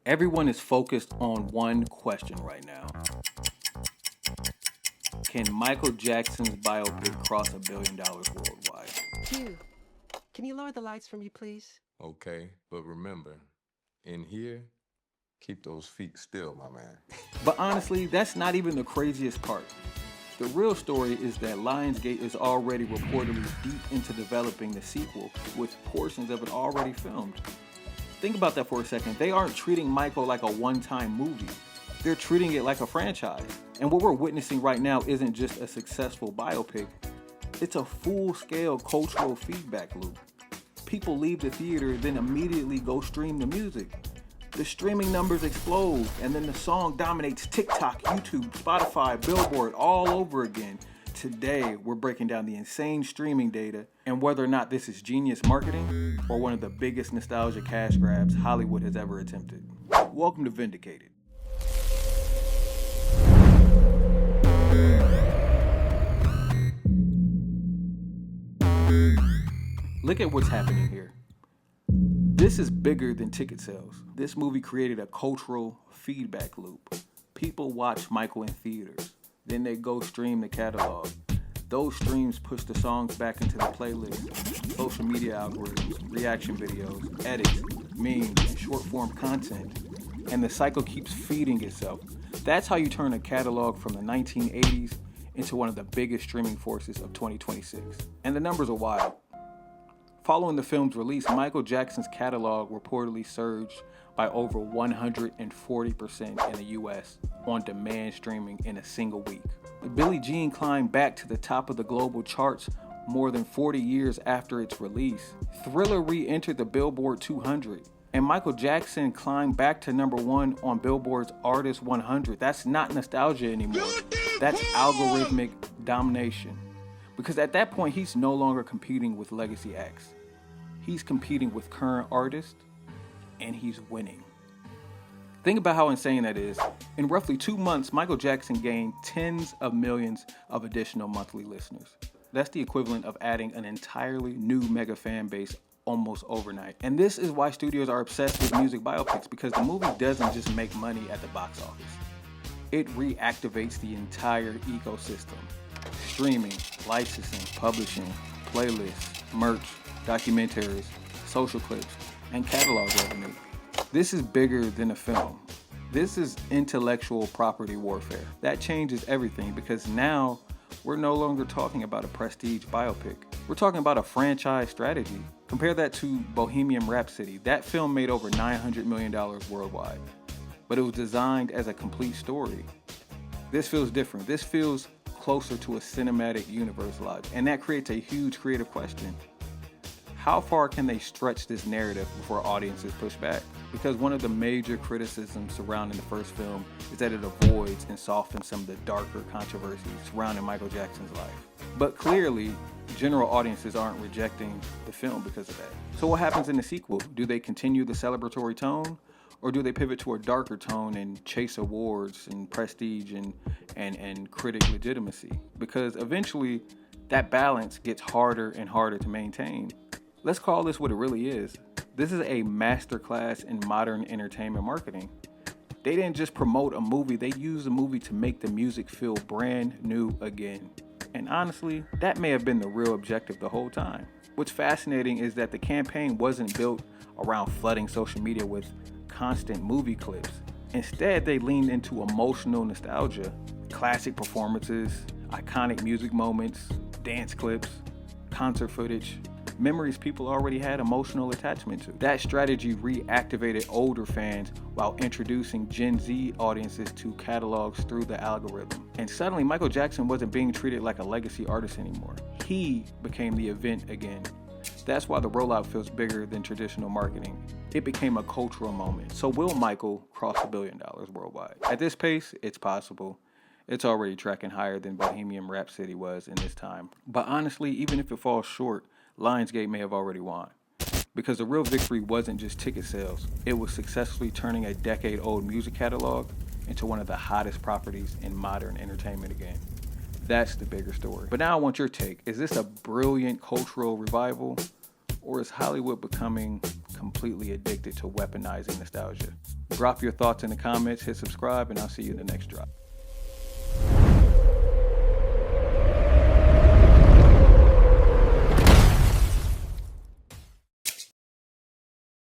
Everyone is focused on one question right now. Can Michael Jackson's biopic cross $1 billion worldwide? Hugh, can you lower the lights for me, please? Okay, but remember, in here, keep those feet still, my man. But honestly, that's not even the craziest part. The real story is that Lionsgate is already reportedly deep into developing the sequel, with portions of it already filmed. Think about that for a second. They aren't treating Michael like a one-time movie. They're treating it like a franchise. And what we're witnessing right now isn't just a successful biopic. It's a full-scale cultural feedback loop. People leave the theater, then immediately go stream the music. The streaming numbers explode, and then the song dominates TikTok, YouTube, Spotify, Billboard all over again. Today, we're breaking down the insane streaming data and whether or not this is genius marketing or one of the biggest nostalgia cash grabs Hollywood has ever attempted. Welcome to Vindicated. Look at what's happening here. This is bigger than ticket sales. This movie created a cultural feedback loop. People watch Michael in theaters. Then they go stream the catalog. Those streams push the songs back into the playlist, social media algorithms, reaction videos, edits, memes, and short-form content. And the cycle keeps feeding itself. That's how you turn a catalog from the 1980s into one of the biggest streaming forces of 2026. And the numbers are wild. Following the film's release, Michael Jackson's catalog reportedly surged by over 140% in the US on demand streaming in a single week. Billie Jean climbed back to the top of the global charts more than 40 years after its release. Thriller re-entered the Billboard 200, and Michael Jackson climbed back to #1 on Billboard's Artist 100. That's not nostalgia anymore. That's algorithmic domination. Because at that point, he's no longer competing with legacy acts. He's competing with current artists, and he's winning. Think about how insane that is. In roughly 2 months, Michael Jackson gained tens of millions of additional monthly listeners. That's the equivalent of adding an entirely new mega fan base almost overnight. And this is why studios are obsessed with music biopics, because the movie doesn't just make money at the box office. It reactivates the entire ecosystem. Streaming, licensing, publishing, playlists, merch, documentaries, social clips, and catalog revenue. This is bigger than a film. This is intellectual property warfare. That changes everything, because now we're no longer talking about a prestige biopic. We're talking about a franchise strategy. Compare that to Bohemian Rhapsody. That film made over $900 million worldwide, but it was designed as a complete story. This feels different. This feels closer to a cinematic universe logic, and that creates a huge creative question. How far can they stretch this narrative before audiences push back? Because one of the major criticisms surrounding the first film is that it avoids and softens some of the darker controversies surrounding Michael Jackson's life. But clearly, general audiences aren't rejecting the film because of that. So what happens in the sequel? Do they continue the celebratory tone? Or do they pivot to a darker tone and chase awards and prestige and critic legitimacy? Because eventually, that balance gets harder and harder to maintain. Let's call this what it really is. This is a masterclass in modern entertainment marketing. They didn't just promote a movie, they used the movie to make the music feel brand new again. And honestly, that may have been the real objective the whole time. What's fascinating is that the campaign wasn't built around flooding social media with constant movie clips. Instead, they leaned into emotional nostalgia, classic performances, iconic music moments, dance clips, concert footage, memories people already had emotional attachment to. That strategy reactivated older fans while introducing Gen Z audiences to catalogs through the algorithm. And suddenly, Michael Jackson wasn't being treated like a legacy artist anymore. He became the event again. That's why the rollout feels bigger than traditional marketing. It became a cultural moment. So will Michael cross $1 billion worldwide? At this pace, it's possible. It's already tracking higher than Bohemian Rhapsody was in this time. But honestly, even if it falls short, Lionsgate may have already won. Because the real victory wasn't just ticket sales. It was successfully turning a decade-old music catalog into one of the hottest properties in modern entertainment again. That's the bigger story. But now I want your take. Is this a brilliant cultural revival? Or is Hollywood becoming completely addicted to weaponizing nostalgia. Drop your thoughts in the comments, hit subscribe, and I'll see you in the next drop.